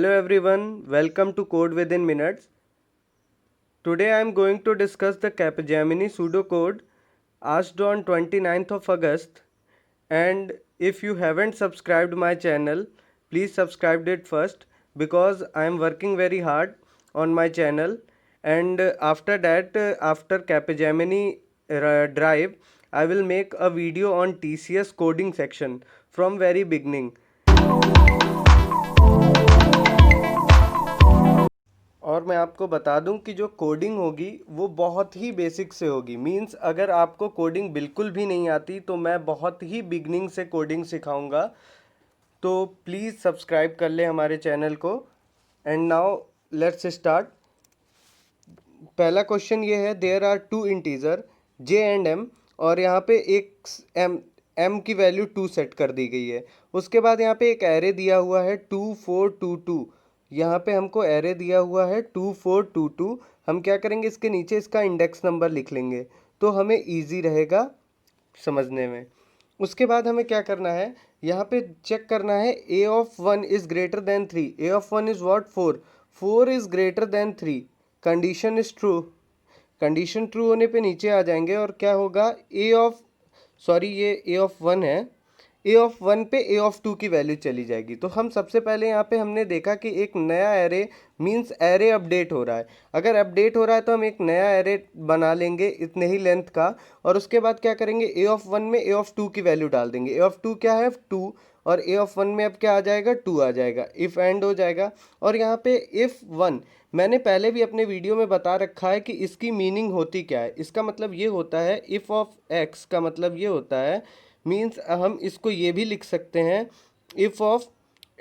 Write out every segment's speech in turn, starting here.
Hello everyone, welcome to Code Within Minutes. Today I am going to discuss the Capgemini pseudocode asked on 29th of August, and if you haven't subscribed my channel, please subscribe it first because I am working very hard on my channel, and after that after Capgemini drive I will make a video on TCS coding section from very beginning. और मैं आपको बता दूं कि जो coding होगी वो बहुत ही बेसिक से होगी। मींस अगर आपको कोडिंग बिल्कुल भी नहीं आती तो मैं बहुत ही बिगनिंग से कोडिंग सिखाऊंगा। तो प्लीज़ सब्सक्राइब कर ले हमारे चैनल को। And now let's start. पहला क्वेश्चन ये है, there are two integer J and M, और यहाँ पे एक एम की वैल्यू 2 सेट कर दी गई है। उसके बाद यहाँ पे एक एरे दिया हुआ है 2 4 2 2। यहाँ पे हमको एरे दिया हुआ है 2 4 2 2। हम क्या करेंगे, इसके नीचे इसका इंडेक्स नंबर लिख लेंगे तो हमें ईजी रहेगा समझने में। उसके बाद हमें क्या करना है, यहाँ पे चेक करना है A of 1 is greater than 3। A of 1 is what, 4। 4 is greater than 3। Condition is true. Condition true होने पे नीचे आ जाएंगे और क्या होगा, ए ऑफ ये ए ऑफ 1 है, ए ऑफ 1 पे ए ऑफ 2 की वैल्यू चली जाएगी। तो हम सबसे पहले यहाँ पे हमने देखा कि एक नया एरे मींस एरे अपडेट हो रहा है। अगर अपडेट हो रहा है तो हम एक नया एरे बना लेंगे इतने ही लेंथ का, और उसके बाद क्या करेंगे, ए ऑफ 1 में ए ऑफ 2 की वैल्यू डाल देंगे। ए ऑफ 2 क्या है, 2, और ए ऑफ 1 में अब क्या आ जाएगा, 2 आ जाएगा। इफ़ एंड हो जाएगा। और यहाँ पे इफ़ 1 मैंने पहले भी अपने वीडियो में बता रखा है कि इसकी मीनिंग होती क्या है। इसका मतलब ये होता है, इफ़ ऑफ एक्स का मतलब ये होता है, मीन्स हम इसको ये भी लिख सकते हैं, if of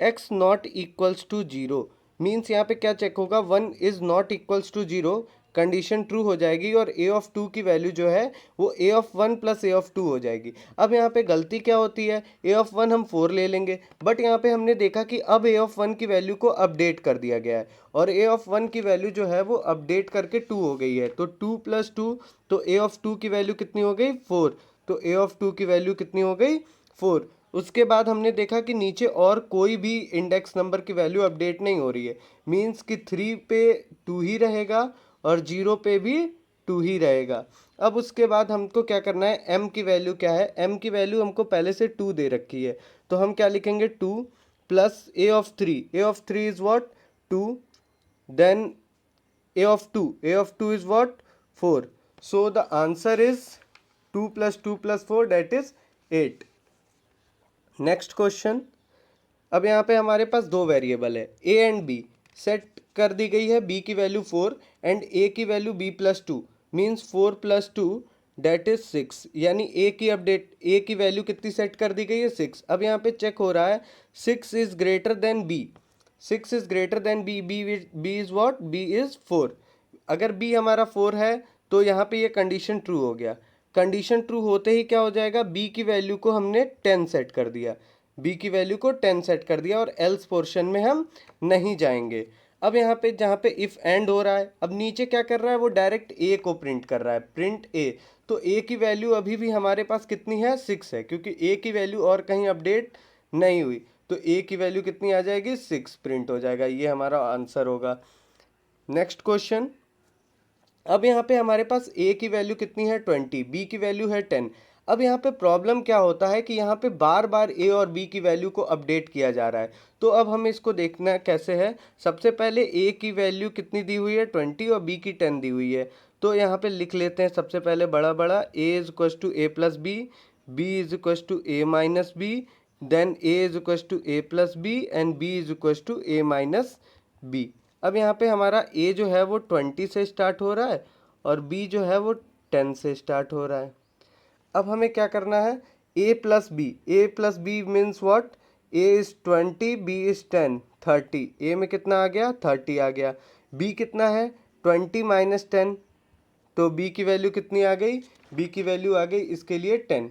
X not equals to zero. Means यहाँ पे क्या चेक होगा, 1 is not equals to zero, condition true हो जाएगी और ए ऑफ 2 की वैल्यू जो है वो ए ऑफ 1 प्लस ए ऑफ 2 हो जाएगी। अब यहाँ पे गलती क्या होती है, ए ऑफ 1 हम 4 ले लेंगे, बट यहाँ पे हमने देखा कि अब ए ऑफ 1 की वैल्यू को अपडेट कर दिया गया है और ए ऑफ 1 की वैल्यू जो है वो अपडेट करके 2 हो गई है। तो 2 प्लस 2, तो ए ऑफ 2 की वैल्यू कितनी हो गई, 4। तो ए ऑफ 2 की वैल्यू कितनी हो गई, 4। उसके बाद हमने देखा कि नीचे और कोई भी इंडेक्स नंबर की वैल्यू अपडेट नहीं हो रही है। मीन्स कि 3 पे 2 ही रहेगा और 0 पे भी 2 ही रहेगा। अब उसके बाद हमको क्या करना है, m की वैल्यू क्या है, m की वैल्यू हमको पहले से 2 दे रखी है। तो हम क्या लिखेंगे, 2 plus A of 3। A of 3 is what, 2। Then A of 2, A of 2 is what, 4। So the answer is 2 plus 2 plus 4 that is 8। Next question. अब यहाँ पे हमारे पास दो वेरिएबल है ए एंड बी, सेट कर दी गई है बी की वैल्यू 4 एंड ए की value B plus 2। Means 4 plus 2 that is 6। यानी ए की अपडेट, ए की वैल्यू कितनी सेट कर दी गई है, 6। अब यहाँ पे चेक हो रहा है 6 is greater than B. 6 is greater than B, B is what, B is 4। अगर बी हमारा 4 है तो यहाँ पे ये कंडीशन ट्रू हो गया। कंडीशन ट्रू होते ही क्या हो जाएगा, बी की वैल्यू को हमने 10 सेट कर दिया, बी की वैल्यू को 10 सेट कर दिया और एल्स पोर्शन में हम नहीं जाएंगे। अब यहाँ पे जहाँ पे इफ़ एंड हो रहा है, अब नीचे क्या कर रहा है, वो डायरेक्ट ए को प्रिंट कर रहा है, प्रिंट ए। तो ए की वैल्यू अभी भी हमारे पास कितनी है, 6 है, क्योंकि ए की वैल्यू और कहीं अपडेट नहीं हुई। तो ए की वैल्यू कितनी आ जाएगी, 6 प्रिंट हो जाएगा। ये हमारा आंसर होगा। Next question. अब यहाँ पे हमारे पास a की वैल्यू कितनी है, 20, b की वैल्यू है 10। अब यहाँ पे प्रॉब्लम क्या होता है कि यहाँ पे बार बार a और b की वैल्यू को अपडेट किया जा रहा है। तो अब हमें इसको देखना कैसे है। सबसे पहले a की वैल्यू कितनी दी हुई है, 20, और b की 10 दी हुई है। तो यहाँ पे लिख लेते हैं सबसे पहले बड़ा बड़ा, a is equals to A plus B, B is equals to A minus B, then a is equals to A plus B and b is equals to A minus B. अब यहाँ पे हमारा a जो है वो 20 से start हो रहा है और b जो है वो 10 से स्टार्ट हो रहा है। अब हमें क्या करना है, a plus B means what, a is 20, b is 10, 30। a में कितना आ गया, 30 आ गया। b कितना है, 20 माइनस 10, तो b की वैल्यू कितनी आ गई, b की वैल्यू आ गई इसके लिए 10।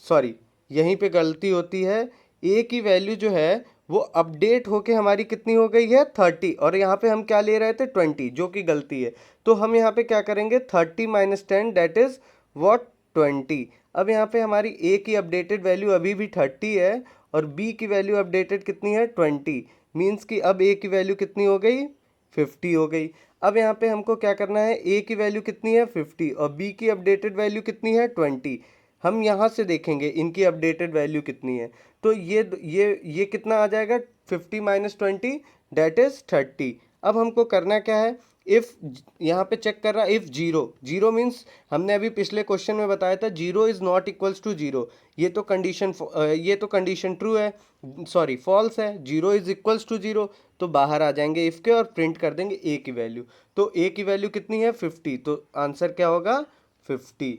सॉरी, यहीं पे गलती होती है, a की वैल्यू जो है वो अपडेट होके हमारी कितनी हो गई है, 30, और यहाँ पे हम क्या ले रहे थे, 20, जो कि गलती है। तो हम यहाँ पे क्या करेंगे, 30 माइनस 10 डेट इज व्हाट, 20। अब यहाँ पे हमारी a की अपडेटेड वैल्यू अभी भी 30 है और बी की वैल्यू अपडेटेड कितनी है 20, मीन्स कि अब ए की वैल्यू कितनी हो गई 50 हो गई। अब यहाँ पे हमको क्या करना है, ए की वैल्यू कितनी है 50 और बी की अपडेटेड वैल्यू कितनी है 20। हम यहाँ से देखेंगे इनकी अपडेटेड वैल्यू कितनी है, तो ये कितना आ जाएगा 50 माइनस 20 डेट इज 30। अब हमको करना क्या है, इफ यहाँ पे चेक कर रहा है इफ जीरो, जीरो मीन्स हमने अभी पिछले क्वेश्चन में बताया था zero is not equals to zero, ये तो कंडीशन ट्रू है, सॉरी फॉल्स है, zero is equals to zero, तो बाहर आ जाएंगे इफ के और प्रिंट कर देंगे ए की वैल्यू। तो ए की वैल्यू कितनी है 50, तो आंसर क्या होगा 50।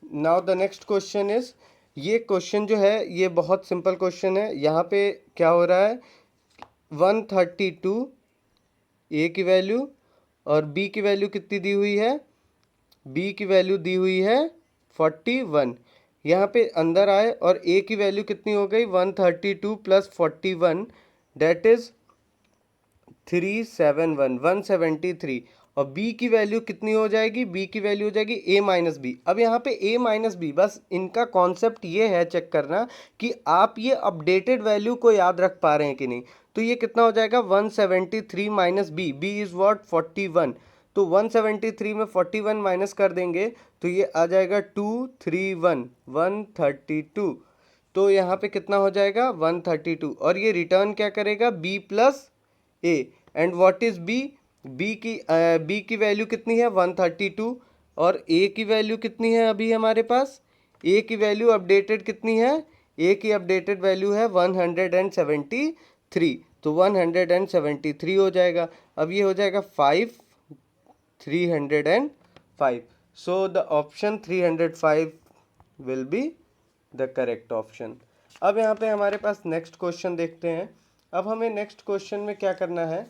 Now the next question is, ये क्वेश्चन जो है ये बहुत सिंपल क्वेश्चन है। यहाँ पे क्या हो रहा है 132 ए की वैल्यू और बी की वैल्यू कितनी दी हुई है, बी की वैल्यू दी हुई है 41। यहाँ पे अंदर आए और ए की वैल्यू कितनी हो गई 132 प्लस 41 डेट इज 371 173। और बी की वैल्यू कितनी हो जाएगी, बी की वैल्यू हो जाएगी ए माइनस बी। अब यहाँ पे ए माइनस बी, बस इनका कॉन्सेप्ट ये है चेक करना कि आप ये अपडेटेड वैल्यू को याद रख पा रहे हैं कि नहीं। तो ये कितना हो जाएगा 173 minus B, B is what 41, तो 173 में 41 माइनस कर देंगे तो ये आ जाएगा 231 132। तो यहाँ पे कितना हो जाएगा 132 और ये रिटर्न क्या करेगा B plus A. And what is B, B की वैल्यू कितनी है 132 और ए की वैल्यू कितनी है अभी हमारे पास, ए की वैल्यू अपडेटेड कितनी है, ए की अपडेटेड वैल्यू है 173, तो 173 हो जाएगा। अब ये हो जाएगा 305, सो the option 305 will be the correct option. अब यहाँ पे हमारे पास नेक्स्ट क्वेश्चन देखते हैं। अब हमें नेक्स्ट क्वेश्चन में क्या करना है,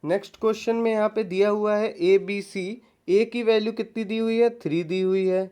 नेक्स्ट क्वेश्चन में यहाँ पे दिया हुआ है ए बी सी, ए की वैल्यू कितनी दी हुई है 3 दी हुई है,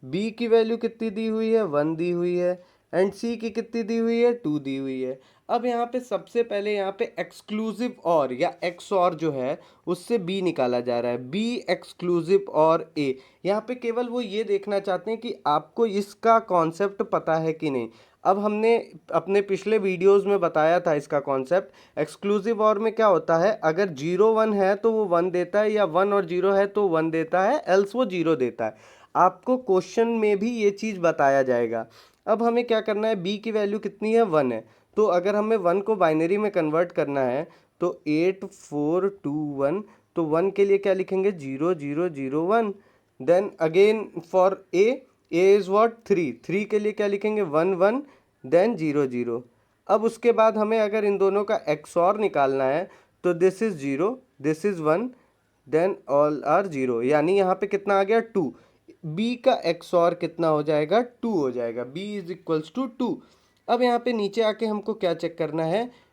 बी की वैल्यू कितनी दी हुई है 1 दी हुई है एंड सी की कितनी दी हुई है 2 दी हुई है। अब यहाँ पे सबसे पहले यहाँ पे एक्सक्लूसिव और या एक्स और जो है उससे बी निकाला जा रहा है, बी एक्सक्लूसिव और ए। यहाँ पे केवल वो ये देखना चाहते हैं कि आपको इसका कॉन्सेप्ट पता है कि नहीं। अब हमने अपने पिछले वीडियोस में बताया था इसका कॉन्सेप्ट। एक्सक्लूसिव और में क्या होता है, अगर 0 1 है तो वो 1 देता है, या 1 और 0 है तो 1 देता है, एल्स वो 0 देता है। आपको क्वेश्चन में भी ये चीज़ बताया जाएगा। अब हमें क्या करना है, बी की वैल्यू कितनी है 1 है, तो अगर हमें 1 को बाइनरी में कन्वर्ट करना है तो 8421, तो 1 के लिए क्या लिखेंगे 0001। Then again for A is what 3, 3 के लिए क्या लिखेंगे 1 1 देन 0 0। अब उसके बाद हमें अगर इन दोनों का XOR निकालना है तो this is 0 this is 1 then all are 0, यानी यहाँ पे कितना आ गया 2। बी का XOR कितना हो जाएगा 2 हो जाएगा, b इज इक्वल्स टू 2। अब यहाँ पे नीचे आके हमको क्या चेक करना है,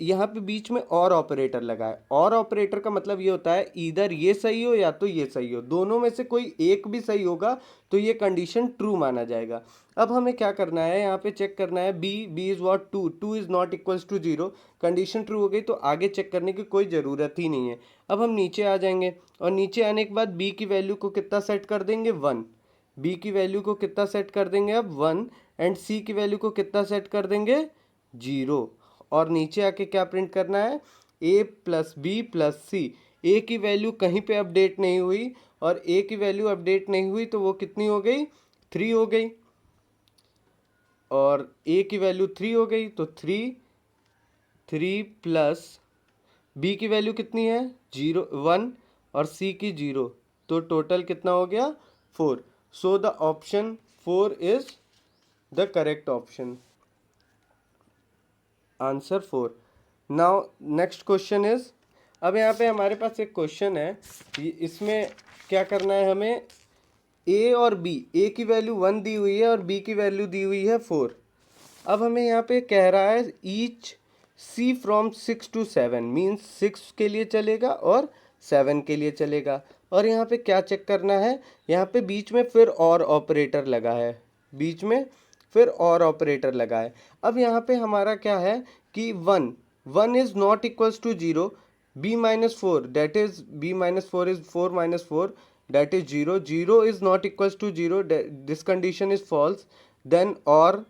यहाँ पे बीच में और ऑपरेटर लगा है। और ऑपरेटर का मतलब ये होता है इधर ये सही हो या तो ये सही हो, दोनों में से कोई एक भी सही होगा तो ये कंडीशन ट्रू माना जाएगा। अब हमें क्या करना है, यहाँ पे चेक करना है B is what 2, 2 is not equals to 0, condition true हो गई तो आगे चेक करने की कोई ज़रूरत ही नहीं है। अब हम नीचे आ जाएंगे और नीचे आने के बाद बी की वैल्यू को कितना सेट कर देंगे 1, बी की वैल्यू को कितना सेट कर देंगे अब 1 एंड सी की वैल्यू को कितना सेट कर देंगे 0। और नीचे आके क्या प्रिंट करना है a प्लस बी प्लस सी। ए की वैल्यू कहीं पे अपडेट नहीं हुई और ए की वैल्यू अपडेट नहीं हुई तो वो कितनी हो गई 3 हो गई, और ए की वैल्यू 3 हो गई तो 3 प्लस बी की वैल्यू कितनी है 1 और सी की 0, तो टोटल कितना हो गया 4। So the option 4 is the correct option, answer 4। Now next question is, अब यहाँ पे हमारे पास एक क्वेश्चन है, इसमें क्या करना है हमें, ए और बी, ए की वैल्यू 1 दी हुई है और बी की वैल्यू दी हुई है 4। अब हमें यहाँ पे कह रहा है each C from 6 to 7, means 6 के लिए चलेगा और 7 के लिए चलेगा। और यहाँ पे क्या चेक करना है, यहाँ पे बीच में फिर और ऑपरेटर लगा है, बीच में फिर और ऑपरेटर लगा है। अब यहाँ पे हमारा क्या है कि 1 is not equals to 0, b minus 4 that is b minus 4 is 4 minus 4 that is 0, 0 is not equals to 0, this condition is false, then or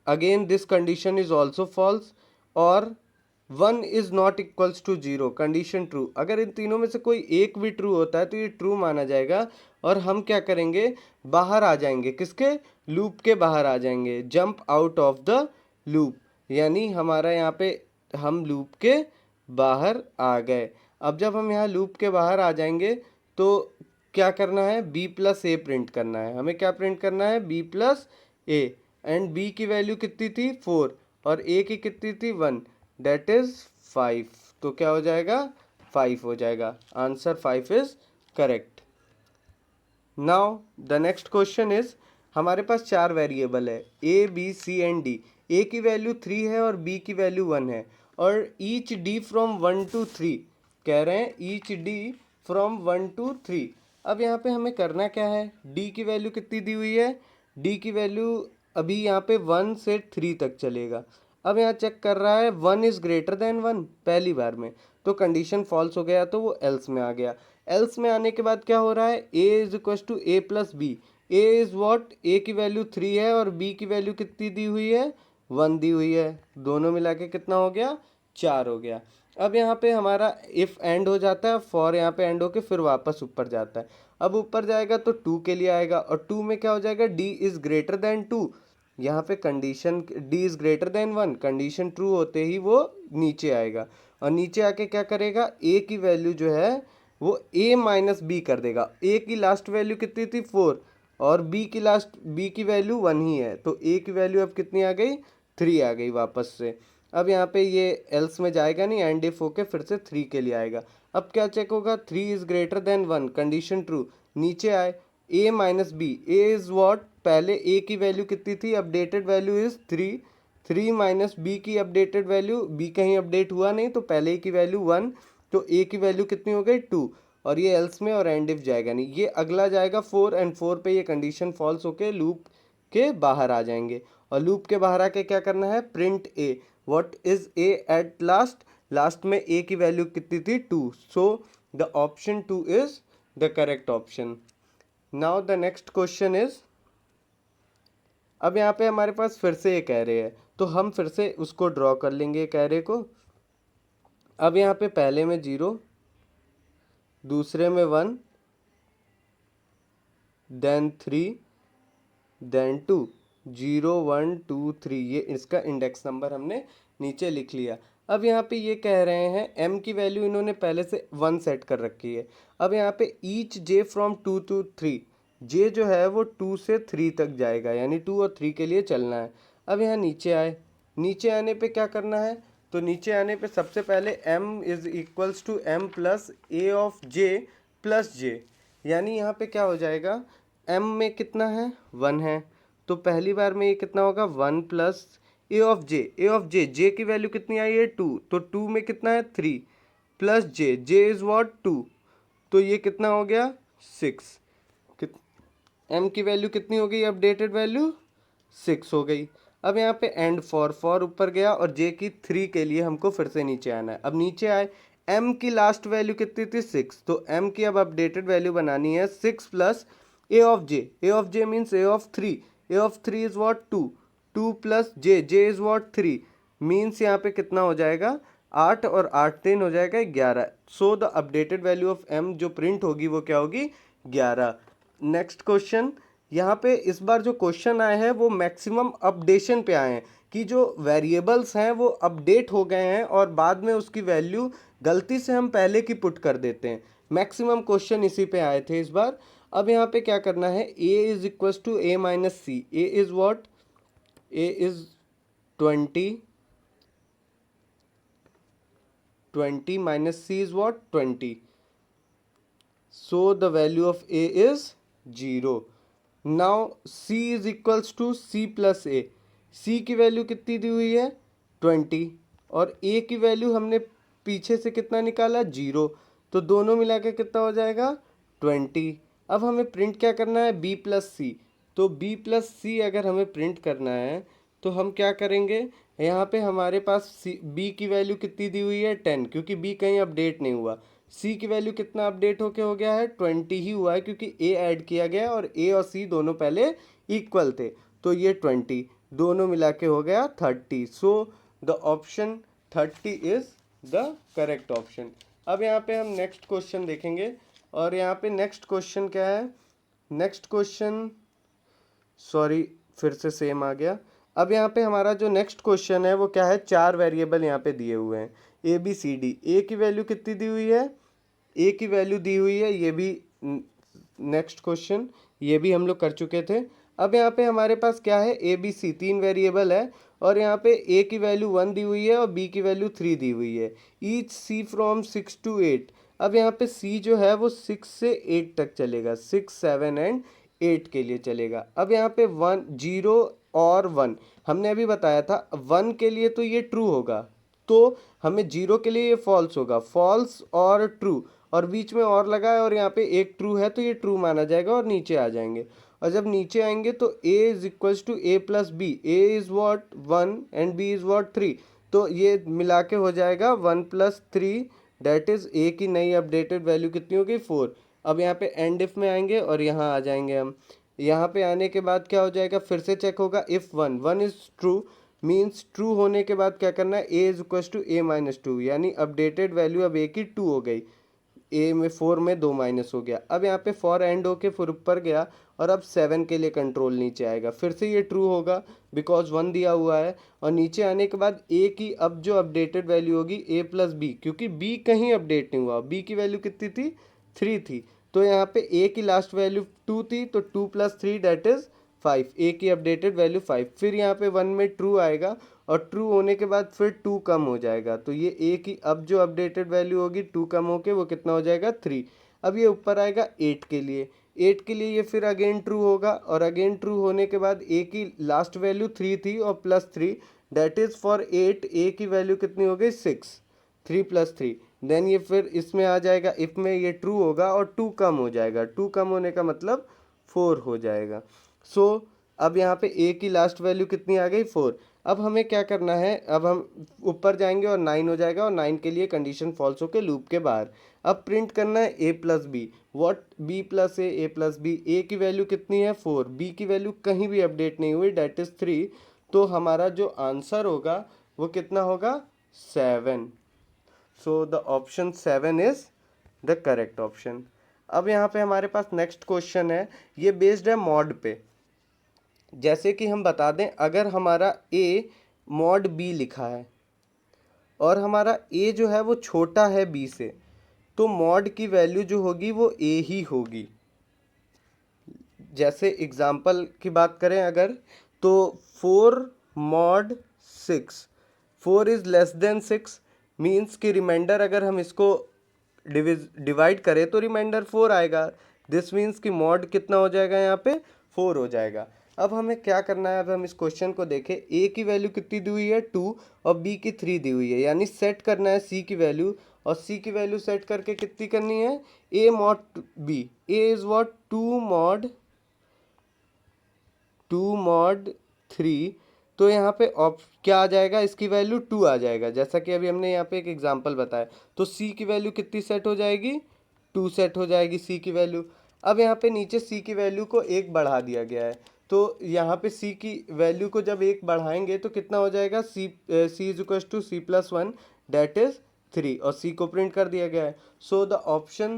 again this condition is also false, और 1 is not equals to 0, condition true. अगर इन तीनों में से कोई एक भी true होता है तो ये ट्रू माना जाएगा, और हम क्या करेंगे, बाहर आ जाएंगे, किसके, लूप के बाहर आ जाएंगे, jump out of the loop, यानी हमारा यहाँ पे हम लूप के बाहर आ गए। अब जब हम यहाँ लूप के बाहर आ जाएंगे तो क्या करना है, b प्लस ए प्रिंट करना है। हमें क्या प्रिंट करना है, b plus A, and b की वैल्यू कितनी थी 4 और a की कितनी थी 1, डेट इज 5। तो क्या हो जाएगा, 5 हो जाएगा। Answer 5 is correct. Now the next question is, हमारे पास चार वेरिएबल है a b c and d। a की वैल्यू 3 है और b की वैल्यू 1 है, और ईच d फ्रॉम 1 to 3 कह रहे हैं, ईच d फ्रॉम 1 to 3। अब यहाँ पे हमें करना क्या है, d की वैल्यू कितनी दी हुई है, d की वैल्यू अभी यहाँ पे 1 से 3 तक चलेगा। अब यहाँ चेक कर रहा है 1 इज ग्रेटर देन 1 पहली बार में, तो कंडीशन फॉल्स हो गया, तो वो एल्स में आ गया। एल्स में आने के बाद क्या हो रहा है, a is equal to A plus B. A is what, A की वैल्यू 3 है और b की वैल्यू कितनी दी हुई है, 1 दी हुई है, दोनों मिला के कितना हो गया, 4 हो गया। अब यहाँ पे हमारा इफ एंड हो जाता है, फॉर यहाँ पे एंड होके फिर वापस ऊपर जाता है। अब ऊपर जाएगा तो 2 के लिए आएगा, और 2 में क्या हो जाएगा, d इज ग्रेटर देन 2। यहाँ पे condition d is greater than 1, condition true होते ही वो नीचे आएगा, और नीचे आके क्या करेगा, a की वैल्यू जो है वो a माइनस बी कर देगा। a की लास्ट वैल्यू कितनी थी 4, और b की वैल्यू 1 ही है, तो a की वैल्यू अब कितनी आ गई, 3 आ गई वापस से। अब यहाँ पे ये एल्स में जाएगा नहीं, एंड इफ होके फिर से 3 के लिए आएगा। अब क्या चेक होगा, 3 is greater than 1, condition true, नीचे आए a minus B. a is what, पहले a की वैल्यू कितनी थी, updated value is 3, 3 minus B की अपडेटेड वैल्यू, b कहीं अपडेट हुआ नहीं तो पहले की वैल्यू 1, तो a की वैल्यू कितनी हो गई 2, और ये एल्स में और एंड इफ जाएगा नहीं, ये अगला जाएगा 4, एंड 4 पे ये कंडीशन फॉल्स होके लूप के बाहर आ जाएंगे। और लूप के बाहर आके क्या करना है, print a, what is a at last, last में a की वैल्यू कितनी थी 2, सो the option 2 is the correct option. Now the next question is, अब यहाँ पे हमारे पास फिर से ये कह रहे हैं, तो हम फिर से उसको ड्रॉ कर लेंगे कह रहे को। अब यहाँ पे पहले में 0, दूसरे में 1, देन 3, देन 2, 0 1 2 3, ये इसका इंडेक्स नंबर हमने नीचे लिख लिया। अब यहाँ पे ये कह रहे हैं m की वैल्यू इन्होंने पहले से 1 सेट कर रखी है। अब यहाँ पे each j from 2 to 3, j जो है वो 2 से 3 तक जाएगा, यानी 2 और 3 के लिए चलना है। अब यहाँ नीचे आए, नीचे आने पे क्या करना है, तो नीचे आने पे सबसे पहले m is equals to m plus a of j plus j, यानी यहाँ पे क्या हो जाएगा, m में कितना है 1 है, तो पहली बार में ये कितना होगा 1 plus a of j, j की वैल्यू कितनी आई है 2, तो 2 में कितना है 3 प्लस j इज वॉट 2, तो ये कितना हो गया 6। m की वैल्यू कितनी हो गई, अपडेटेड वैल्यू 6 हो गई। अब यहाँ पे एंड फॉर ऊपर गया, और j की 3 के लिए हमको फिर से नीचे आना है। अब नीचे आए, m की लास्ट वैल्यू कितनी थी 6, तो m की अब अपडेटेड वैल्यू बनानी है 6 plus a of j means a of 3 is what 2, 2 plus j is what 3, means यहाँ पे कितना हो जाएगा 8, और 8 3 हो जाएगा 11। So the updated value of m जो प्रिंट होगी वो क्या होगी 11। नेक्स्ट क्वेश्चन, यहाँ पे इस बार जो क्वेश्चन आए हैं वो मैक्सिमम अपडेशन पे आए हैं, कि जो वेरिएबल्स हैं वो अपडेट हो गए हैं और बाद में उसकी वैल्यू गलती से हम पहले की पुट कर देते हैं। मैक्सिमम क्वेश्चन इसी पे आए थे इस बार। अब यहाँ पे क्या करना है, a is equals to a minus C, a is what, a is 20 minus c is what 20, so the value of a is 0। now c is equals to c plus a, c की value कितनी दी हुई है 20, और a की value हमने पीछे से कितना निकाला 0, तो दोनों मिला के कितना हो जाएगा 20। अब हमें प्रिंट क्या करना है b प्लस सी, तो b प्लस सी अगर हमें प्रिंट करना है तो हम क्या करेंगे, यहाँ पे हमारे पास b की वैल्यू कितनी दी हुई है 10, क्योंकि b कहीं अपडेट नहीं हुआ। c की वैल्यू कितना अपडेट होके हो गया है 20 ही हुआ है, क्योंकि a ऐड किया गया और a और c दोनों पहले इक्वल थे, तो ये 20। दोनों मिला के हो गया 30। सो the option 30 is the correct option. अब यहाँ पे हम नेक्स्ट क्वेश्चन देखेंगे, और यहाँ पे नेक्स्ट क्वेश्चन क्या है, नेक्स्ट क्वेश्चन, सॉरी फिर से सेम आ गया। अब यहाँ पे हमारा जो नेक्स्ट क्वेश्चन है वो क्या है, चार वेरिएबल यहाँ पे दिए हुए हैं ए बी सी डी। ए की वैल्यू कितनी दी हुई है, ए की वैल्यू दी हुई है, ये भी नेक्स्ट क्वेश्चन, ये भी हम लोग कर चुके थे। अब यहाँ पे हमारे पास क्या है, ए बी सी तीन वेरिएबल है, और यहाँ पे ए की वैल्यू 1 दी हुई है और बी की वैल्यू 3 दी हुई है। Each C from 6 to 8। अब यहाँ पे सी जो है वो 6 से 8 तक चलेगा, 6 7 एंड 8 के लिए चलेगा। अब यहाँ पे 1 0 और 1 हमने अभी बताया था, 1 के लिए तो ये ट्रू होगा, तो हमें 0 के लिए ये फॉल्स होगा, फॉल्स और ट्रू, और बीच में और लगा है और यहाँ पे एक ट्रू है तो ये ट्रू माना जाएगा और नीचे आ जाएंगे। और जब नीचे आएंगे तो a is equals to A plus B, A is what 1 and b is what 3, तो ये मिला के हो जाएगा 1 + 3, डेट इज a की नई अपडेटेड वैल्यू कितनी होगी 4। अब यहाँ पे एंड इफ में आएंगे और यहाँ आ जाएंगे हम। यहाँ पे आने के बाद क्या हो जाएगा, फिर से चेक होगा, if 1 is true means true होने के बाद क्या करना है, a is equals to a-2, यानी अपडेटेड वैल्यू अब a की 2 हो गई, ए में 4 में 2 माइनस हो गया। अब यहाँ पे फॉर एंड होके फिर ऊपर गया, और अब 7 के लिए कंट्रोल नीचे आएगा, फिर से ये ट्रू होगा बिकॉज 1 दिया हुआ है, और नीचे आने के बाद ए की अब जो अपडेटेड वैल्यू होगी a प्लस बी, क्योंकि b कहीं अपडेट नहीं हुआ, b की वैल्यू कितनी थी 3 थी, तो यहाँ पे a की लास्ट वैल्यू 2 थी, तो 2 + 3 डेट इज 5, ए की अपडेटेड वैल्यू 5। फिर यहाँ पे 1 में ट्रू आएगा, और ट्रू होने के बाद फिर 2 कम हो जाएगा, तो ये ए की अब जो अपडेटेड वैल्यू होगी 2 कम होके वो कितना हो जाएगा 3। अब ये ऊपर आएगा 8 के लिए, 8 के लिए ये फिर अगेन ट्रू होगा, और अगेन ट्रू होने के बाद ए की लास्ट वैल्यू 3 थी और +3, डेट इज़ फॉर 8 ए की वैल्यू कितनी हो गई 6, 3 + 3, देन ये फिर इसमें आ जाएगा, इफ में ये ट्रू होगा और 2 कम हो जाएगा, 2 कम होने का मतलब 4 हो जाएगा। सो अब यहाँ पे ए की लास्ट वैल्यू कितनी आ गई 4। अब हमें क्या करना है, अब हम ऊपर जाएंगे और 9 हो जाएगा, और 9 के लिए कंडीशन फॉल्स होके लूप के बाहर। अब प्रिंट करना है a plus B, what b plus A plus B, A की वैल्यू कितनी है 4, b की वैल्यू कहीं भी अपडेट नहीं हुई, डेट इज 3, तो हमारा जो आंसर होगा वो कितना होगा 7। सो the option 7 is the correct option. अब यहाँ पे हमारे पास नेक्स्ट क्वेश्चन है, ये बेस्ड है मॉड पे। जैसे कि हम बता दें, अगर हमारा a मॉड b लिखा है और हमारा a जो है वो छोटा है b से, तो मॉड की वैल्यू जो होगी वो a ही होगी। जैसे एग्जाम्पल की बात करें अगर, तो 4 mod 6, 4 is less than 6, means कि रिमाइंडर अगर हम इसको डिवाइड करें तो रिमाइंडर 4 आएगा, दिस मीन्स कि मॉड कितना हो जाएगा यहाँ पे 4 हो जाएगा। अब हमें क्या करना है, अब हम इस क्वेश्चन को देखें, a की वैल्यू कितनी दी हुई है 2 और b की 3 दी हुई है, यानी सेट करना है c की वैल्यू, और c की वैल्यू सेट करके कितनी करनी है a mod b, a is what 2 mod 3, तो यहाँ पे क्या आ जाएगा, इसकी वैल्यू 2 आ जाएगा, जैसा कि अभी हमने यहाँ पे एक एग्जांपल बताया। तो c की वैल्यू कितनी सेट हो जाएगी 2 सेट हो जाएगी c की वैल्यू। अब यहाँ पे नीचे c की वैल्यू को 1 बढ़ा दिया गया है, तो यहाँ पे c की वैल्यू को जब 1 बढ़ाएंगे तो कितना हो जाएगा, c is equal to c+1, that is 3, और c को प्रिंट कर दिया गया है। So the option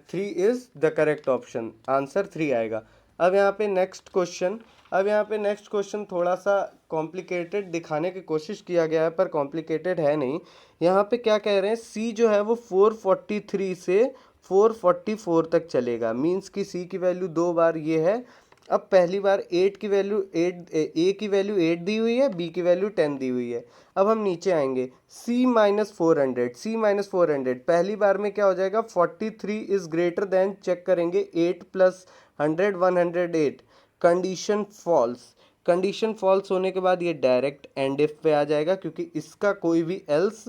3 is the correct option, answer 3 आएगा। अब यहाँ पे नेक्स्ट क्वेश्चन, अब यहाँ पे नेक्स्ट क्वेश्चन थोड़ा सा कॉम्प्लिकेटेड दिखाने की कोशिश किया गया है, पर कॉम्प्लिकेटेड है नहीं। यहाँ पे क्या कह रहे हैं, सी जो है वो 443 से 444 तक चलेगा, मीन्स कि सी की वैल्यू 2 बार ये है। अब पहली बार 8 की वैल्यू 8, ए की वैल्यू 8 दी हुई है, बी की वैल्यू 10 दी हुई है। अब हम नीचे आएंगे, c-400, c-400 पहली बार में क्या हो जाएगा, 43 इज ग्रेटर देन, चेक करेंगे 8 + 100 108, कंडीशन फॉल्स। कंडीशन फॉल्स होने के बाद ये डायरेक्ट एंड इफ पे आ जाएगा, क्योंकि इसका कोई भी एल्स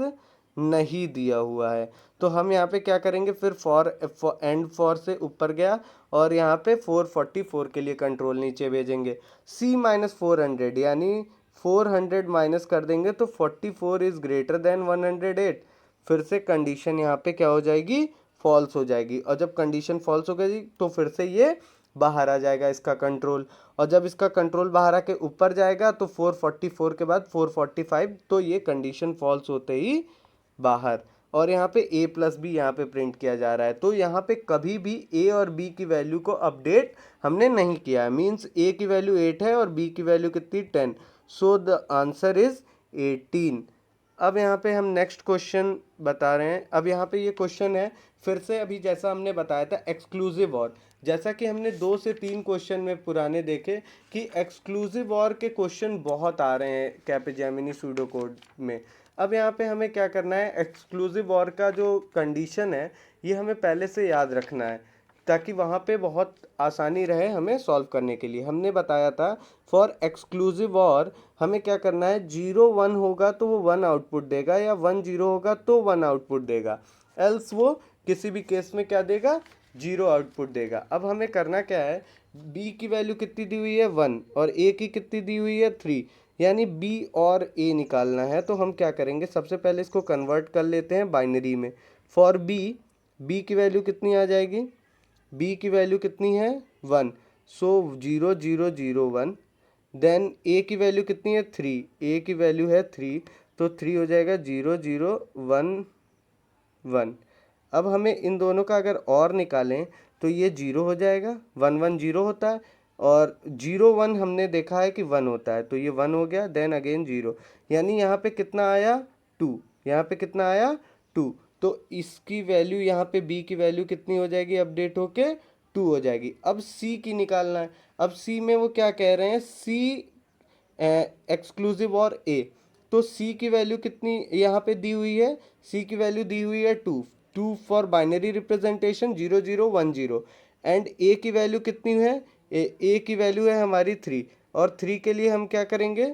नहीं दिया हुआ है। तो हम यहाँ पे क्या करेंगे, फिर फॉर एंड फॉर से ऊपर गया, और यहाँ पे 444 के लिए कंट्रोल नीचे भेजेंगे, c-400 यानी 400 माइनस कर देंगे तो 44 इज ग्रेटर देन 108, फिर से कंडीशन यहाँ पे क्या हो जाएगी, फॉल्स हो जाएगी, और जब कंडीशन फॉल्स हो गई तो फिर से ये बाहर आ जाएगा इसका कंट्रोल, और जब इसका कंट्रोल बाहर आके ऊपर जाएगा तो 444 के बाद 445, तो ये कंडीशन फॉल्स होते ही बाहर। और यहाँ पे a प्लस बी यहाँ पे प्रिंट किया जा रहा है, तो यहाँ पे कभी भी a और b की वैल्यू को अपडेट हमने नहीं किया है। मीन्स a की वैल्यू 8 है और b की वैल्यू कितनी 10, सो द आंसर इज 18। अब यहाँ पे हम नेक्स्ट क्वेश्चन बता रहे हैं। अब यहाँ पे ये क्वेश्चन है फिर से, अभी जैसा हमने बताया था एक्सक्लूसिव और, जैसा कि हमने 2 से 3 क्वेश्चन में पुराने देखे कि एक्सक्लूसिव और के क्वेश्चन बहुत आ रहे हैं कैपेजेमिनी सूडो कोड में। अब यहाँ पे हमें क्या करना है, एक्सक्लूसिव और का जो कंडीशन है ये हमें पहले से याद रखना है ताकि वहाँ पे बहुत आसानी रहे हमें सॉल्व करने के लिए। हमने बताया था फॉर एक्सक्लूसिव और हमें क्या करना है, 0 1 होगा तो वो 1 आउटपुट देगा, या 1 0 होगा तो 1 आउटपुट देगा, एल्स वो किसी भी केस में क्या देगा, 0 आउटपुट देगा। अब हमें करना क्या है, b की वैल्यू कितनी दी हुई है 1 और a की कितनी दी हुई है 3, यानी b और a निकालना है। तो हम क्या करेंगे, सबसे पहले इसको कन्वर्ट कर लेते हैं बाइनरी में। फॉर b की वैल्यू कितनी आ जाएगी, b की वैल्यू कितनी है 1, सो 0 0 0 1। देन a की वैल्यू कितनी है 3, a की वैल्यू है 3, तो 3 हो जाएगा 0 0 1 1। अब हमें इन दोनों का अगर और निकालें तो ये 0 हो जाएगा, 1 1 0 होता है, और 0 1 हमने देखा है कि 1 होता है, तो ये 1 हो गया, देन अगेन 0, यानी यहाँ पे कितना आया 2, यहाँ पे कितना आया 2। तो इसकी वैल्यू यहाँ पे b की वैल्यू कितनी हो जाएगी, अपडेट होके 2 हो जाएगी। अब c की निकालना है। अब c में वो क्या कह रहे हैं, c एक्सक्लूसिव और a, तो c की वैल्यू कितनी यहाँ पे दी हुई है, c की वैल्यू दी हुई है 2 for binary representation 0 0 1 0, and a की वैल्यू कितनी है, a की वैल्यू है हमारी 3, और 3 के लिए हम क्या करेंगे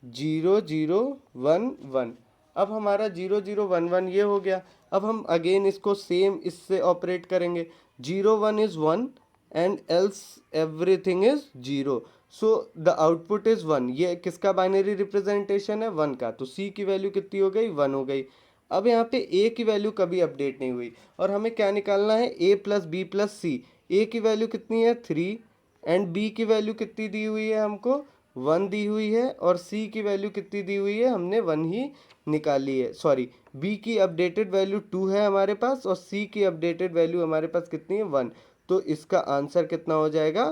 0 0 1 1। अब हमारा 0 0 1 1 ये हो गया। अब हम अगेन इसको सेम इससे ऑपरेट करेंगे, 0 1 is 1 and else everything is 0, so the output is 1। ये किसका बाइनरी रिप्रेजेंटेशन है, 1 का, तो c की वैल्यू कितनी हो गई 1 हो गई। अब यहाँ पे a की वैल्यू कभी अपडेट नहीं हुई, और हमें क्या निकालना है, a plus B plus C. a की वैल्यू कितनी है 3, एंड b की वैल्यू कितनी दी हुई है हमको 1 दी हुई है, और c की वैल्यू कितनी दी हुई है, हमने 1 ही निकाली है। सॉरी, b की अपडेटेड वैल्यू 2 है हमारे पास, और c की अपडेटेड वैल्यू हमारे पास कितनी है 1, तो इसका आंसर कितना हो जाएगा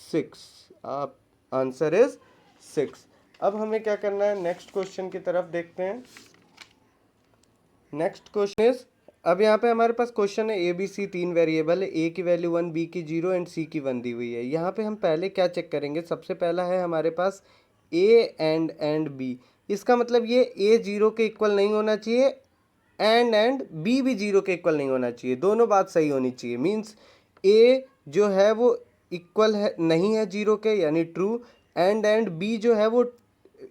6। आप आंसर इज 6। अब हमें क्या करना है, नेक्स्ट क्वेश्चन की तरफ देखते हैं। नेक्स्ट क्वेश्चन इज, अब यहाँ पे हमारे पास क्वेश्चन है ए बी सी, 3 वेरिएबल है, ए की वैल्यू 1, बी की 0 एंड सी की 1 दी हुई है। यहाँ पे हम पहले क्या चेक करेंगे, सबसे पहला है हमारे पास ए एंड बी। इसका मतलब ये ए 0 के इक्वल नहीं होना चाहिए, एंड बी भी 0 के इक्वल नहीं होना चाहिए, दोनों बात सही होनी चाहिए। मीन्स ए जो है वो इक्वल है नहीं है 0 के, यानी ट्रू, एंड बी जो है वो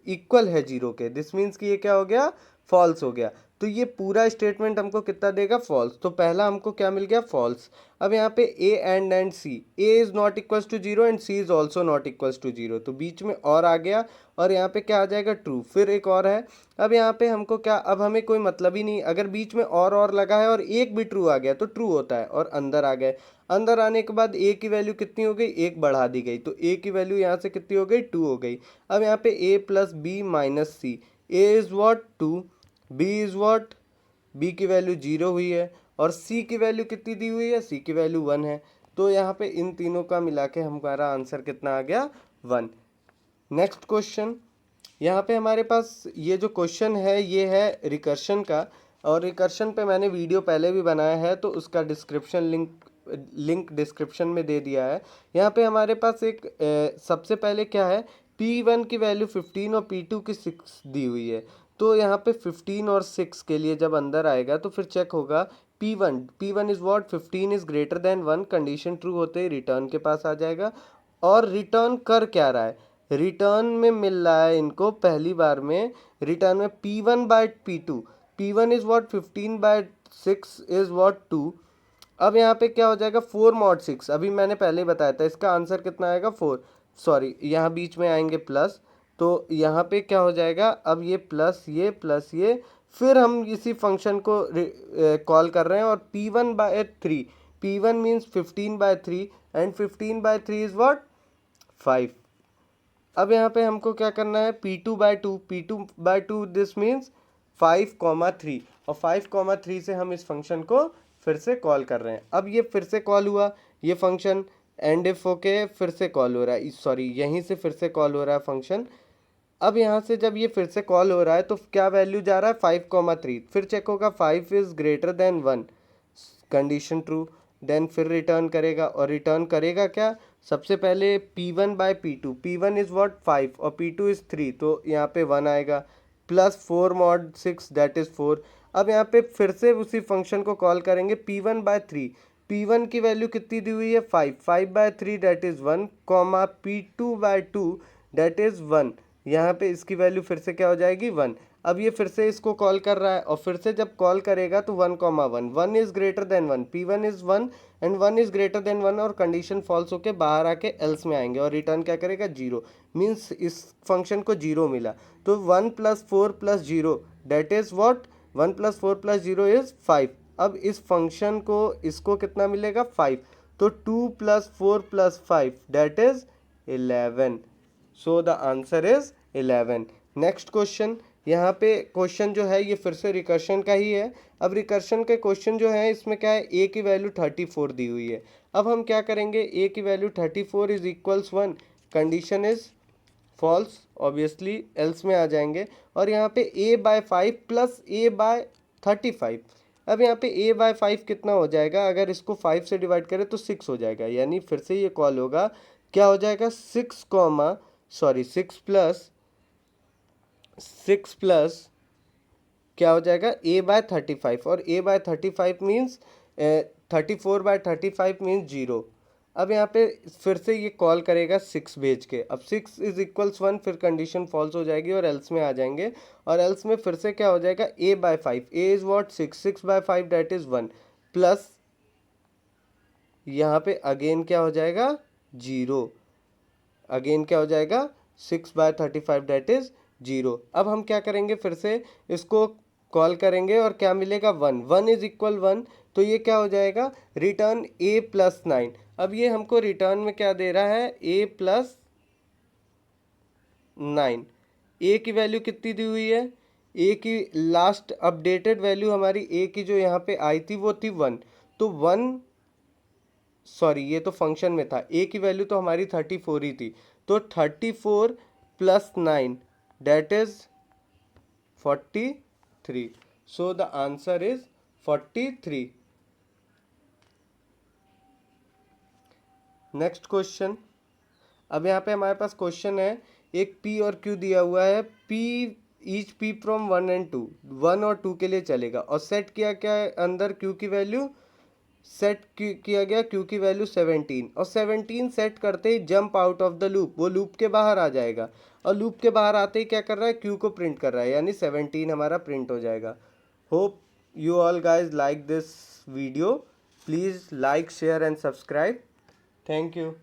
इक्वल है 0 के, दिस मीन्स कि ये क्या हो गया, फॉल्स हो गया। तो ये पूरा स्टेटमेंट हमको कितना देगा, फॉल्स। तो पहला हमको क्या मिल गया, फॉल्स। अब यहाँ पे A and C, A is not equals to 0 and C is also not equals to 0, तो बीच में और आ गया, और यहाँ पे क्या आ जाएगा, ट्रू। फिर एक और है, अब यहाँ पे हमको क्या, अब हमें कोई मतलब ही नहीं, अगर बीच में और लगा है और एक भी ट्रू आ गया तो ट्रू होता है, और अंदर आ गए। अंदर आने के बाद ए की वैल्यू कितनी हो गई, एक बढ़ा दी गई, तो ए की वैल्यू यहाँ से कितनी हो गई, 2 हो गई। अब यहाँ पे A plus B minus C, A is what 2, B is what, B की वैल्यू 0 हुई है, और सी की वैल्यू कितनी दी हुई है, सी की वैल्यू 1 है। तो यहाँ पे इन तीनों का मिला के हमारा आंसर कितना आ गया, 1। नेक्स्ट क्वेश्चन, यहाँ पे हमारे पास ये जो क्वेश्चन है ये है रिकर्शन का, और रिकर्शन पे मैंने वीडियो पहले भी बनाया है, तो उसका डिस्क्रिप्शन लिंक डिस्क्रिप्शन में दे दिया है। यहाँ पे हमारे पास एक सबसे पहले क्या है, P1 की वैल्यू 15 और P2 की 6 दी हुई है। तो यहाँ पे 15 और 6 के लिए जब अंदर आएगा तो फिर चेक होगा, P1 is what, 15 is greater than 1, condition true होते ही रिटर्न के पास आ जाएगा। और रिटर्न कर क्या रहा है, रिटर्न में मिल रहा है इनको पहली बार में, रिटर्न में P1 by P2, P1 is what 15 by 6 is what 2। अब यहाँ पे क्या हो जाएगा, 4 mod 6, अभी मैंने पहले ही बताया था, इसका आंसर कितना आएगा 4। सॉरी, यहाँ बीच में आएंगे प्लस, तो यहाँ पे क्या हो जाएगा, अब ये प्लस ये, फिर हम इसी फंक्शन को कॉल कर रहे हैं, और P1 bye 3, P1 means 15/3 and 15/3 is what? 5. अब यहाँ पे हमको क्या करना है, P2/2 दिस मीन्स 5,3 और 5,3 से हम इस फंक्शन को फिर से कॉल कर रहे हैं। अब ये फिर से कॉल हुआ, ये फंक्शन एंड इफ होके फिर से कॉल हो रहा है, सॉरी यहीं से फिर से कॉल हो रहा है फंक्शन। अब यहाँ से जब ये फिर से कॉल हो रहा है तो क्या वैल्यू जा रहा है 5,3, फिर चेक होगा 5 is greater than 1, condition true, then फिर रिटर्न करेगा और रिटर्न करेगा क्या, सबसे पहले P1/P2, P1 इज व्हाट 5 और P2 इज 3, तो यहाँ पे 1 आएगा, प्लस 4 mod 6 दैट इज 4। अब यहाँ पे फिर से उसी फंक्शन को कॉल करेंगे P1/3, P1 की वैल्यू कितनी दी हुई है 5, 5/3 that is 1, comma P2/2 that is 1, यहाँ पे इसकी वैल्यू फिर से क्या हो जाएगी 1। अब ये फिर से इसको कॉल कर रहा है और फिर से जब कॉल करेगा तो 1,1, 1 is greater than 1, P1 is 1 and 1 is greater than 1 और कंडीशन फॉल्स होके बाहर आके एल्स में आएंगे और रिटर्न क्या करेगा 0, मीन्स इस फंक्शन को 0 मिला। तो 1 + 4 + 0 दैट इज व्हाट, 1 + 4 + 0 इज 5। अब इस फंक्शन को इसको कितना मिलेगा 5, तो 2 + 4 + 5 that is 11। So the answer is 11। Next question, यहाँ पे क्वेश्चन जो है ये फिर से रिकर्शन का ही है। अब रिकर्शन के क्वेश्चन जो है इसमें क्या है, ए की वैल्यू 34 दी हुई है। अब हम क्या करेंगे, ए की value 34 is equals 1, condition is false, obviously else में आ जाएंगे और यहाँ पे a/5 प्लस a/35। अब यहाँ पे a/5 कितना हो जाएगा, अगर इसको 5 से डिवाइड करें तो 6 हो जाएगा, यानी फिर से ये कॉल होगा, क्या हो जाएगा 6 प्लस क्या हो जाएगा a/35 और a/35 मीन्स 34/35 मीन्स 0। अब यहाँ पे फिर से ये कॉल करेगा 6 भेज के, अब 6 इज इक्वल्स 1, फिर कंडीशन फॉल्स हो जाएगी और एल्स में आ जाएंगे और एल्स में फिर से क्या हो जाएगा a/5, a is what 6, 6/5 that is 1, plus यहाँ पे अगेन क्या हो जाएगा 0, अगेन क्या हो जाएगा 6/35 दैट इज 0। अब हम क्या करेंगे, फिर से इसको कॉल करेंगे और क्या मिलेगा 1, 1 इज इक्वल 1, तो ये क्या हो जाएगा रिटर्न a + 9। अब ये हमको रिटर्न में क्या दे रहा है a + 9, a की वैल्यू कितनी दी हुई है, a की लास्ट अपडेटेड वैल्यू हमारी a की जो यहाँ पे आई थी वो थी 1, तो 1 सॉरी ये तो फंक्शन में था, a की वैल्यू तो हमारी 34 ही थी, तो 34 + 9 that is 43। So the answer is 43। Next question, अब यहाँ पे हमारे पास क्वेश्चन है, एक p और q दिया हुआ है, p each p from 1 and 2, 1 और 2 के लिए चलेगा और सेट किया क्या है अंदर q की वैल्यू, सेट किया गया q की वैल्यू 17 और 17 सेट करते ही jump out of the loop, वो लूप के बाहर आ जाएगा और लूप के बाहर आते ही क्या कर रहा है q को प्रिंट कर रहा है, यानी 17 हमारा प्रिंट हो जाएगा। Hope you all guys like this video. Please like, share and subscribe. Thank you.